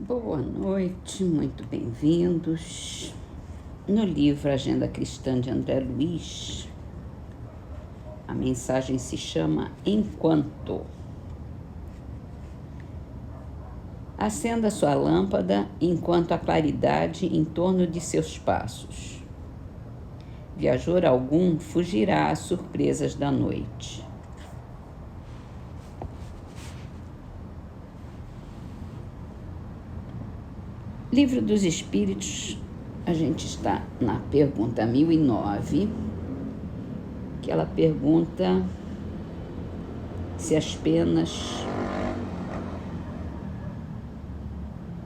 Boa noite, muito bem-vindos. No livro Agenda Cristã de André Luiz, a mensagem se chama Enquanto. Acenda sua lâmpada enquanto a claridade em torno de seus passos. Viajor algum fugirá às surpresas da noite. Livro dos Espíritos, a gente está na pergunta 1009, que ela pergunta se as penas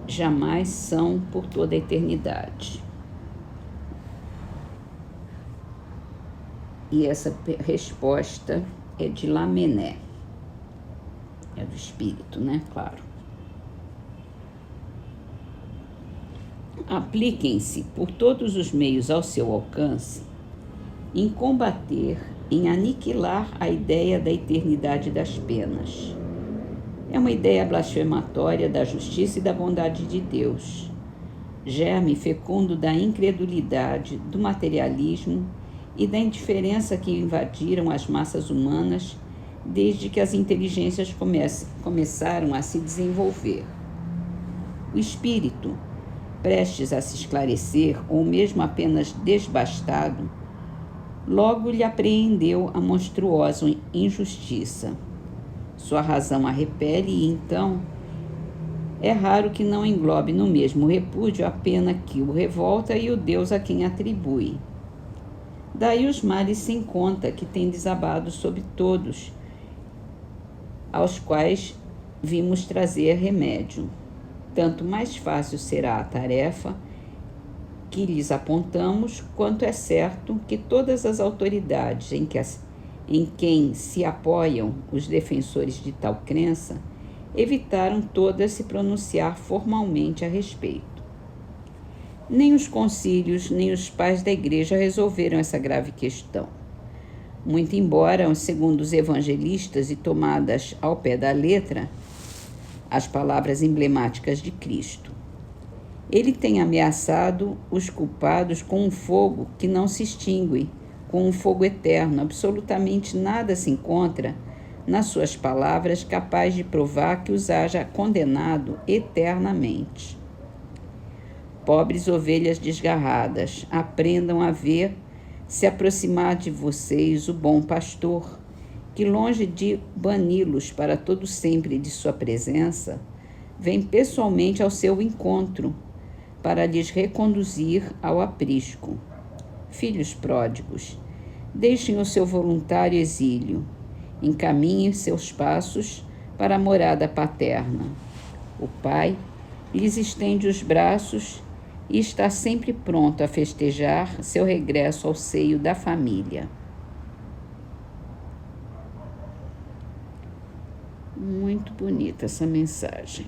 jamais são por toda a eternidade. E essa resposta é de Lamennais, é do Espírito, né? Claro. Apliquem-se por todos os meios ao seu alcance em combater, em aniquilar a ideia da eternidade das penas. É uma ideia blasfematória da justiça e da bondade de Deus, germe fecundo da incredulidade, do materialismo e da indiferença que invadiram as massas humanas desde que as inteligências começaram a se desenvolver. O espírito, prestes a se esclarecer, ou mesmo apenas desbastado, logo lhe apreendeu a monstruosa injustiça. Sua razão a repele e, então, é raro que não englobe no mesmo repúdio a pena que o revolta e o Deus a quem atribui. Daí os males sem conta que tem desabado sobre todos, aos quais vimos trazer remédio. Tanto mais fácil será a tarefa que lhes apontamos, quanto é certo que todas as autoridades em quem se apoiam os defensores de tal crença evitaram todas se pronunciar formalmente a respeito. Nem os concílios, nem os pais da Igreja resolveram essa grave questão. Muito embora, segundo os evangelistas e tomadas ao pé da letra, as palavras emblemáticas de Cristo, ele tem ameaçado os culpados com um fogo que não se extingue, com um fogo eterno. Absolutamente nada se encontra nas suas palavras capaz de provar que os haja condenado eternamente. Pobres ovelhas desgarradas, aprendam a ver se aproximar de vocês o bom pastor, que longe de bani-los para todo sempre de sua presença, vem pessoalmente ao seu encontro para lhes reconduzir ao aprisco. Filhos pródigos, deixem o seu voluntário exílio, encaminhem seus passos para a morada paterna. O Pai lhes estende os braços e está sempre pronto a festejar seu regresso ao seio da família. Muito bonita essa mensagem.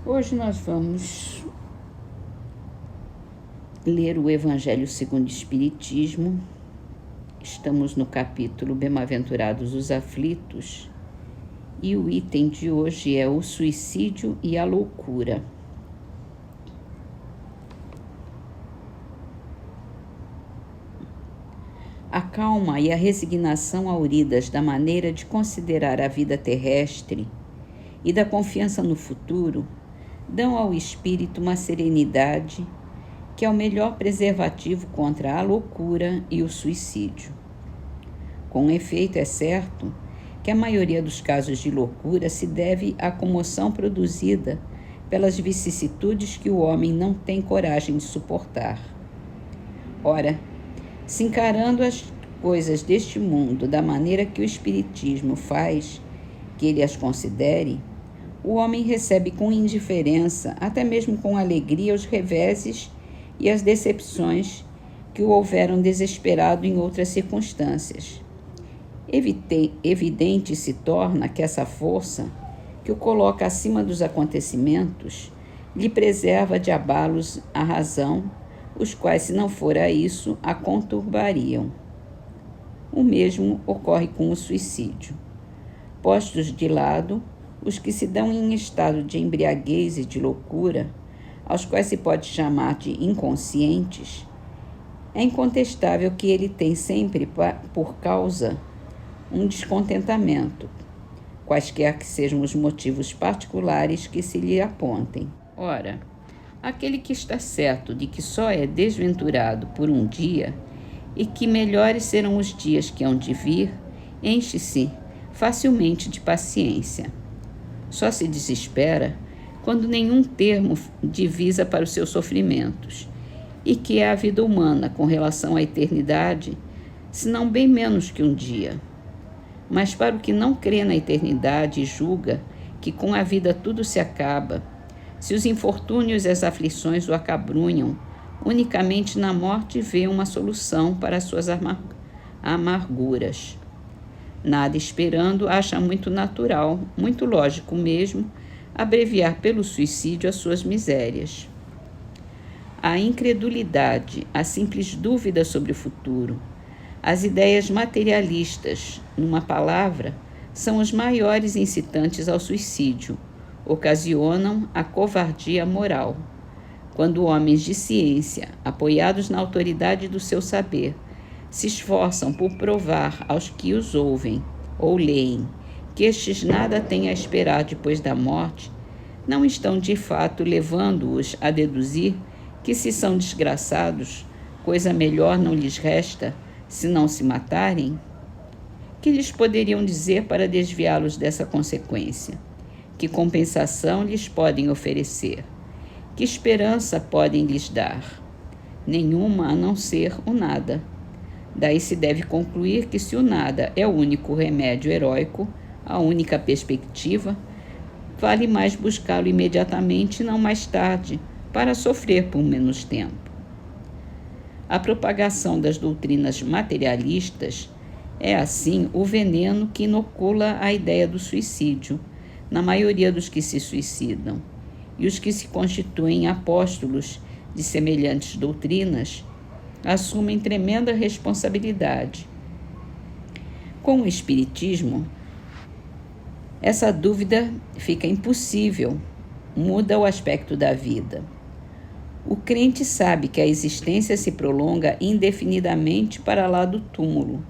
Hoje nós vamos ler o Evangelho segundo o Espiritismo. Estamos no capítulo Bem-aventurados os aflitos e o item de hoje é o suicídio e a loucura. A calma e a resignação auridas da maneira de considerar a vida terrestre e da confiança no futuro dão ao espírito uma serenidade que é o melhor preservativo contra a loucura e o suicídio. Com efeito, é certo que a maioria dos casos de loucura se deve à comoção produzida pelas vicissitudes que o homem não tem coragem de suportar. Ora, se encarando as coisas deste mundo da maneira que o Espiritismo faz que ele as considere, o homem recebe com indiferença, até mesmo com alegria, os reveses e as decepções que o houveram desesperado em outras circunstâncias. Evidente se torna que essa força, que o coloca acima dos acontecimentos, lhe preserva de abalos a razão, os quais, se não fora isso, a conturbariam. O mesmo ocorre com o suicídio. Postos de lado, os que se dão em estado de embriaguez e de loucura, aos quais se pode chamar de inconscientes, é incontestável que ele tem sempre por causa um descontentamento, quaisquer que sejam os motivos particulares que se lhe apontem. Ora, aquele que está certo de que só é desventurado por um dia e que melhores serão os dias que hão de vir, enche-se facilmente de paciência. Só se desespera quando nenhum termo divisa para os seus sofrimentos, e que é a vida humana com relação à eternidade, senão bem menos que um dia. Mas para o que não crê na eternidade e julga que com a vida tudo se acaba, se os infortúnios e as aflições o acabrunham, unicamente na morte vê uma solução para as suas amarguras. Nada esperando, acha muito natural, muito lógico mesmo, abreviar pelo suicídio as suas misérias. A incredulidade, a simples dúvida sobre o futuro, as ideias materialistas, numa palavra, são os maiores incitantes ao suicídio, ocasionam a covardia moral. Quando homens de ciência, apoiados na autoridade do seu saber, se esforçam por provar aos que os ouvem ou leem que estes nada têm a esperar depois da morte, não estão de fato levando-os a deduzir que, se são desgraçados, coisa melhor não lhes resta se não se matarem? Que lhes poderiam dizer para desviá-los dessa consequência? Que compensação lhes podem oferecer? Que esperança podem lhes dar? Nenhuma, a não ser o nada. Daí se deve concluir que, se o nada é o único remédio heróico, a única perspectiva, vale mais buscá-lo imediatamente e não mais tarde, para sofrer por menos tempo. A propagação das doutrinas materialistas é, assim, o veneno que inocula a ideia do suicídio na maioria dos que se suicidam, e os que se constituem apóstolos de semelhantes doutrinas assumem tremenda responsabilidade. Com o Espiritismo, essa dúvida fica impossível, muda o aspecto da vida. O crente sabe que a existência se prolonga indefinidamente para lá do túmulo,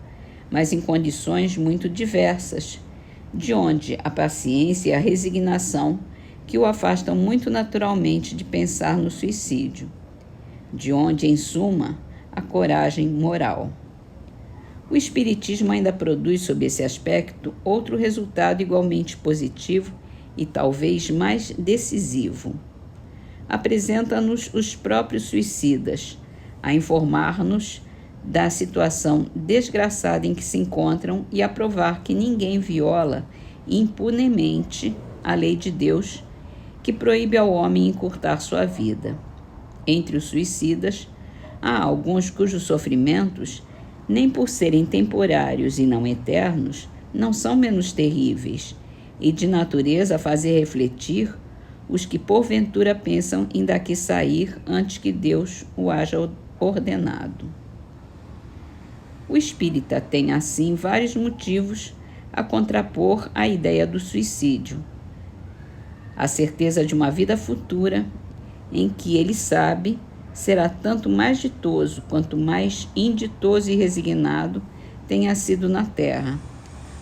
mas em condições muito diversas, de onde a paciência e a resignação que o afastam muito naturalmente de pensar no suicídio, de onde, em suma, a coragem moral. O Espiritismo ainda produz, sob esse aspecto, outro resultado igualmente positivo e talvez mais decisivo. Apresenta-nos os próprios suicidas, a informar-nos da situação desgraçada em que se encontram e a provar que ninguém viola impunemente a lei de Deus que proíbe ao homem encurtar sua vida. Entre os suicidas, há alguns cujos sofrimentos, nem por serem temporários e não eternos, não são menos terríveis, e de natureza a fazer refletir os que porventura pensam em daqui sair antes que Deus o haja ordenado. O espírita tem, assim, vários motivos a contrapor a ideia do suicídio. A certeza de uma vida futura em que ele sabe será tanto mais ditoso quanto mais inditoso e resignado tenha sido na terra.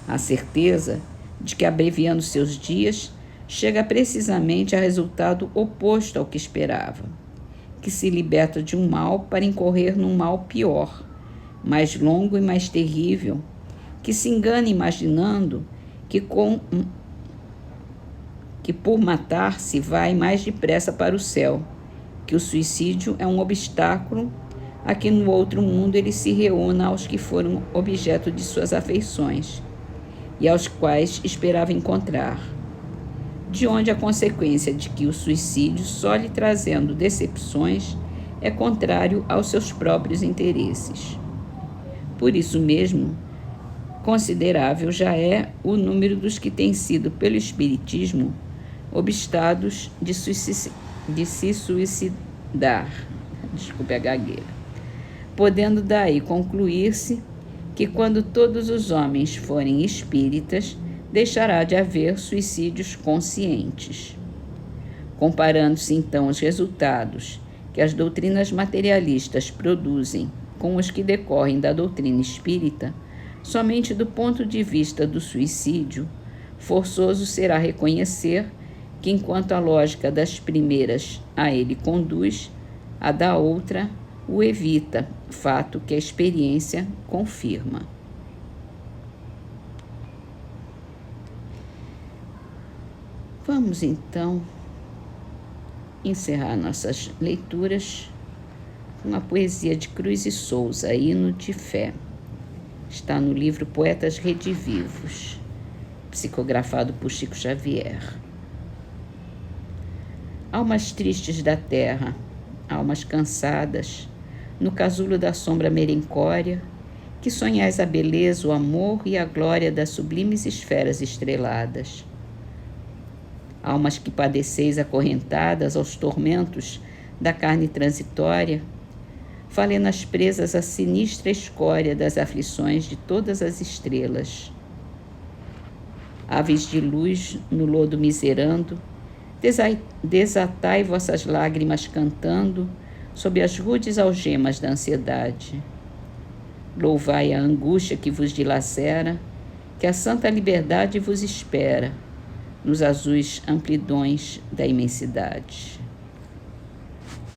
A certeza de que, abreviando seus dias, chega precisamente a resultado oposto ao que esperava, que se liberta de um mal para incorrer num mal pior, mais longo e mais terrível, que se engana imaginando que por matar se vai mais depressa para o céu, que o suicídio é um obstáculo a que no outro mundo ele se reúna aos que foram objeto de suas afeições e aos quais esperava encontrar, de onde a consequência de que o suicídio, só lhe trazendo decepções, é contrário aos seus próprios interesses. Por isso mesmo, considerável já é o número dos que têm sido, pelo Espiritismo, obstados de se suicidar, desculpe a gagueira, podendo daí concluir-se que, quando todos os homens forem espíritas, deixará de haver suicídios conscientes. Comparando-se então os resultados que as doutrinas materialistas produzem com os que decorrem da doutrina espírita, somente do ponto de vista do suicídio, forçoso será reconhecer que, enquanto a lógica das primeiras a ele conduz, a da outra o evita, fato que a experiência confirma. Vamos então encerrar nossas leituras com a poesia de Cruz e Souza, Hino de Fé. Está no livro Poetas Redivivos, psicografado por Chico Xavier. Almas tristes da terra, almas cansadas, no casulo da sombra merencória, que sonhais a beleza, o amor e a glória das sublimes esferas estreladas. Almas que padeceis acorrentadas aos tormentos da carne transitória, falenas presas à sinistra escória das aflições de todas as estrelas. Aves de luz no lodo miserando, desatai vossas lágrimas cantando sob as rudes algemas da ansiedade. Louvai a angústia que vos dilacera, que a santa liberdade vos espera nos azuis amplidões da imensidade.